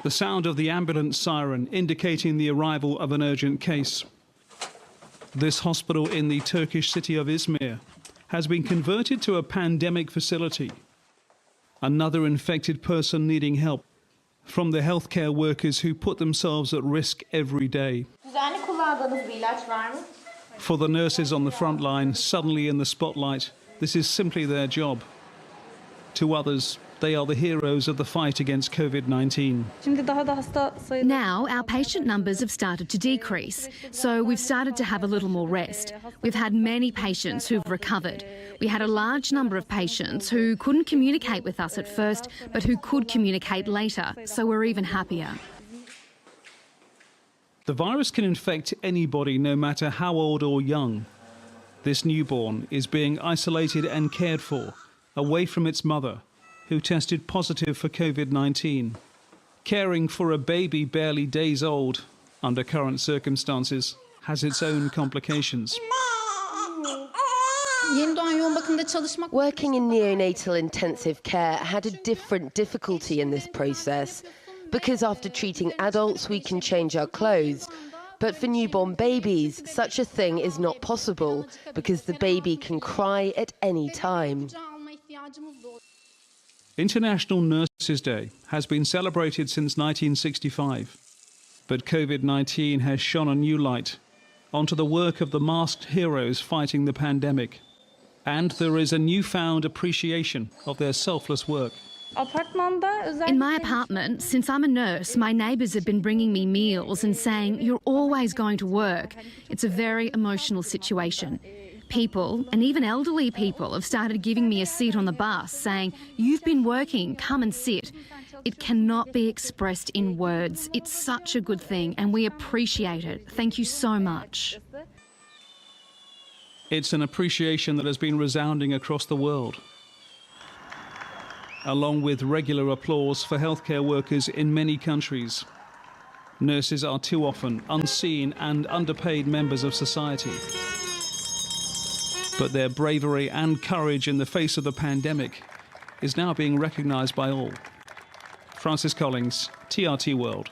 The sound of the ambulance siren indicating the arrival of an urgent case. This hospital in the Turkish city of Izmir has been converted to a pandemic facility. Another infected person needing help from the healthcare workers who put themselves at risk every day. For the nurses on the front line, suddenly in the spotlight, this is simply their job. To others, they are the heroes of the fight against Covid-19. Now our patient numbers have started to decrease, so we've started to have a little more rest. We've had many patients who've recovered. We had a large number of patients who couldn't communicate with us at first, but who could communicate later, so we're even happier. The virus can infect anybody, no matter how old or young. This newborn is being isolated and cared for, away from its mother, who tested positive for Covid-19. Caring for a baby barely days old, under current circumstances, has its own complications. Working in neonatal intensive care had a different difficulty in this process, because after treating adults we can change our clothes. But for newborn babies, such a thing is not possible, because the baby can cry at any time. International Nurses Day has been celebrated since 1965, but Covid-19 has shone a new light onto the work of the masked heroes fighting the pandemic, and there is a newfound appreciation of their selfless work. In my apartment, since I'm a nurse, my neighbours have been bringing me meals and saying, "You're always going to work." It's a very emotional situation. People, and even elderly people, have started giving me a seat on the bus, saying, "You've been working, come and sit." It cannot be expressed in words. It's such a good thing, and we appreciate it. Thank you so much. It's an appreciation that has been resounding across the world, along with regular applause for healthcare workers in many countries. Nurses are too often unseen and underpaid members of society. But their bravery and courage in the face of the pandemic is now being recognised by all. Collings, TRT World.